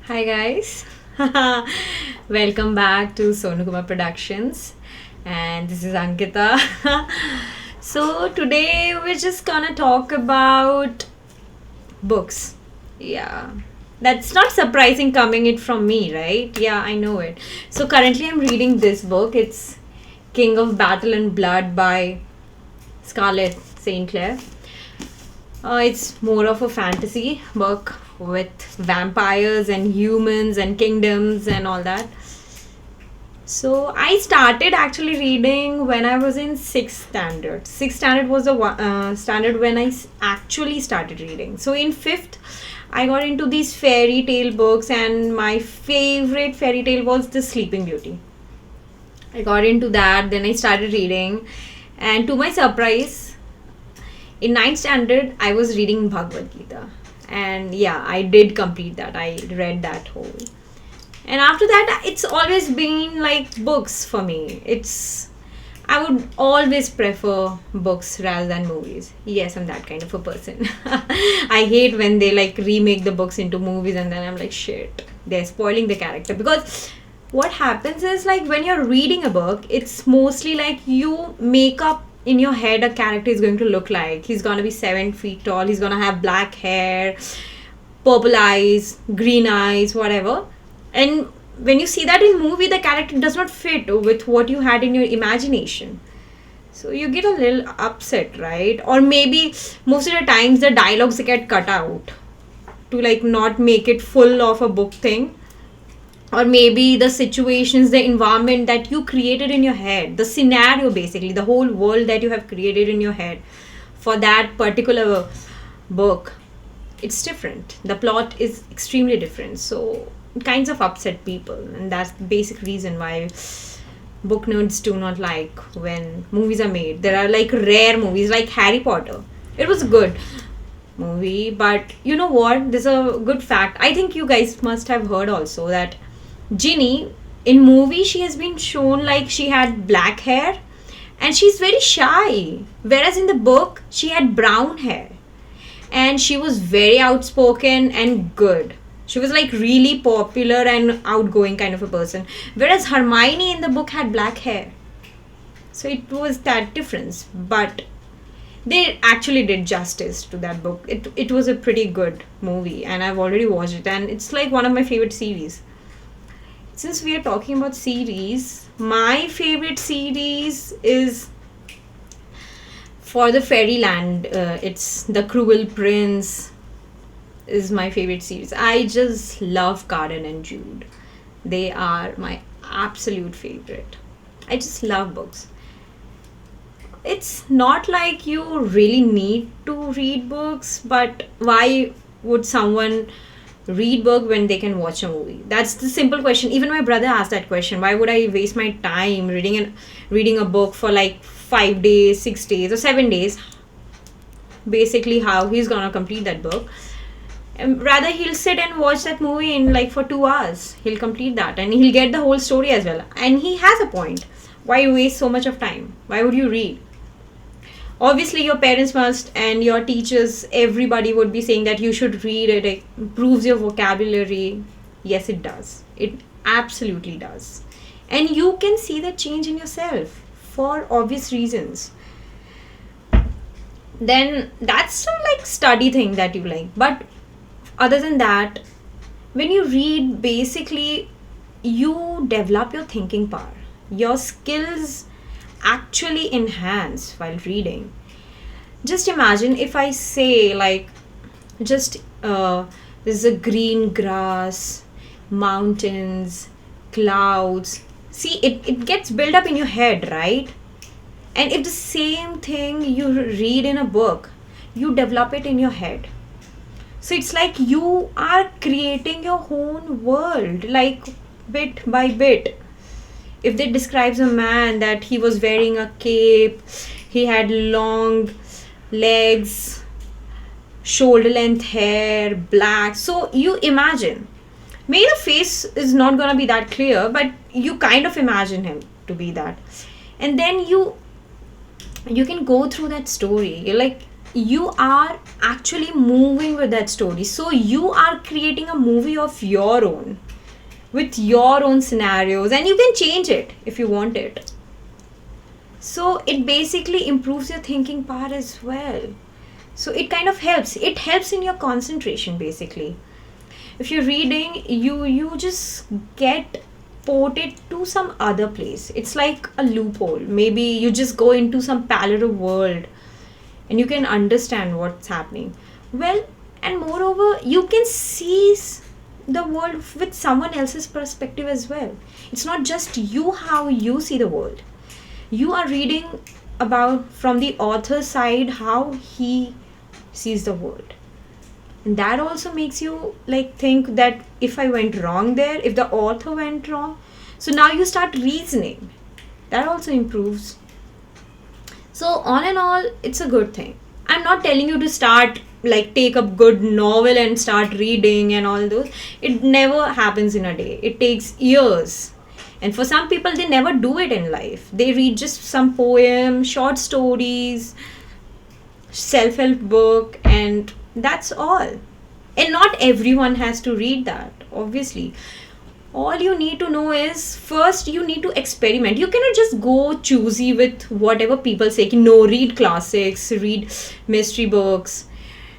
Hi guys, welcome back to Sonu Kumar Productions, and this is Ankita. So today we're just gonna talk about books. Yeah, that's not surprising coming it from me, right? Yeah, I know it. So currently I'm reading this book. It's King of Battle and Blood by Scarlett St. Clair. It's more of a fantasy book with vampires and humans and kingdoms and all that. So I started actually reading when I was in sixth standard. Sixth standard was the standard when actually started reading. So in fifth, I got into these fairy tale books, and my favorite fairy tale was The Sleeping Beauty. I got into that, then I started reading, and to my surprise, in ninth standard I was reading Bhagavad Gita, and yeah, I did complete that. I read that whole, and after that it's always been like books for me. It's I would always prefer books rather than movies. Yes, I'm that kind of a person. I hate when they like remake the books into movies, and then I'm like, shit, they're spoiling the character. Because what happens is, like, when you're reading a book, it's mostly like you make up in your head a character is going to look like. He's gonna be 7 feet tall, he's gonna have black hair, purple eyes, green eyes, whatever. And when you see that in movie, the character does not fit with what you had in your imagination. So you get a little upset, right? Or maybe most of the times the dialogues get cut out to like not make it full of a book thing. Or maybe the situations, the environment that you created in your head, the scenario, basically the whole world that you have created in your head for that particular book, it's different. The plot is extremely different, so it kinds of upset people, and that's the basic reason why book nerds do not like when movies are made. There are like rare movies like Harry Potter. It was a good movie, but you know what, there's a good fact. I think you guys must have heard also that Ginny, in movie, she has been shown like she had black hair and she's very shy, whereas in the book she had brown hair and she was very outspoken and good. She was like really popular and outgoing kind of a person, whereas Hermione in the book had black hair. So it was that difference, but they actually did justice to that book. It was a pretty good movie, and I've already watched it, and it's like one of my favorite series. Since we are talking about series, my favorite series is for the Fairyland. It's The Cruel Prince is my favorite series. I just love Karen and Jude. They are my absolute favorite. I just love books. It's not like you really need to read books, but why would someone read book when they can watch a movie? That's the simple question. Even my brother asked that question. Why would I waste my time reading a book for like 5 days, 6 days, or 7 days? Basically, how he's gonna complete that book. And rather, he'll sit and watch that movie in like for 2 hours. He'll complete that, and he'll get the whole story as well. And he has a point. Why waste so much of time? Why would you read? Obviously your parents must, and your teachers, everybody would be saying that you should read it. It improves your vocabulary. Yes, it does. It absolutely does. And you can see the change in yourself for obvious reasons. Then that's some like study thing that you like. But other than that, when you read, basically you develop your thinking power. Your skills actually enhance while reading. Just imagine if I say, like, just there's a green grass, mountains, clouds. See, it gets built up in your head, right? And if the same thing you read in a book, you develop it in your head. So it's like you are creating your own world, like bit by bit. If they describes a man that he was wearing a cape, he had long legs, shoulder length hair, black. So you imagine. Maybe the face is not gonna be that clear, but you kind of imagine him to be that. And then you can go through that story. You're like, you are actually moving with that story. So you are creating a movie of your own with your own scenarios, and you can change it if you want it. So it basically improves your thinking power as well. So it kind of helps. It helps in your concentration basically. If you're reading, you just get ported to some other place. It's like a loophole. Maybe you just go into some parallel world and you can understand what's happening. Well, and moreover, you can see the world with someone else's perspective as well. It's not just you how you see the world. You are reading about from the author's side how he sees the world. And that also makes you like think that if I went wrong there, if the author went wrong, so now you start reasoning. That also improves. So on and all, it's a good thing. I'm not telling you to start like take a good novel and start reading and all those. It never happens in a day. It takes years. And for some people, they never do it in life. They read just some poem, short stories, self-help book, and that's all. And not everyone has to read that, obviously. All you need to know is first you need to experiment. You cannot just go choosy with whatever people say. No, read classics, read mystery books,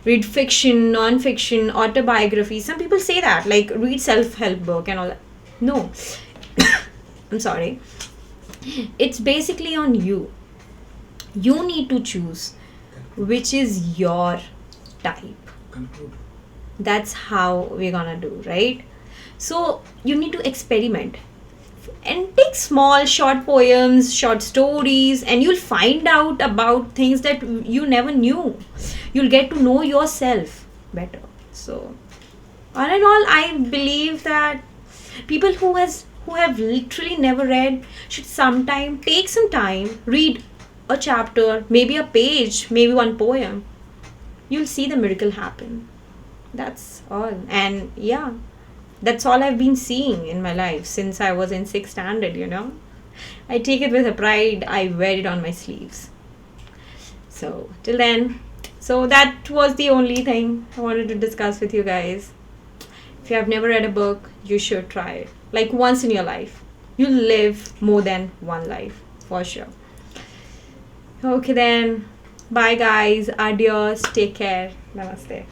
read fiction, non-fiction, autobiography. Some people say that, like read self-help book and all that. No, I'm sorry. It's basically on you. You need to choose which is your type. Conclude. That's how we're gonna do, right? So you need to experiment and take small short poems, short stories, and you'll find out about things that you never knew. You'll get to know yourself better. So all in all, I believe that people who have literally never read should sometime take some time, read a chapter, maybe a page, maybe one poem. You'll see the miracle happen. That's all. And yeah, that's all I've been seeing in my life since I was in 6th standard. I take it with a pride. I wear it on my sleeves. So till then, so that was the only thing I wanted to discuss with you guys. If you have never read a book, you should try it. Like once in your life. You'll live more than one life, for sure. Okay then. Bye guys. Adios. Take care. Namaste.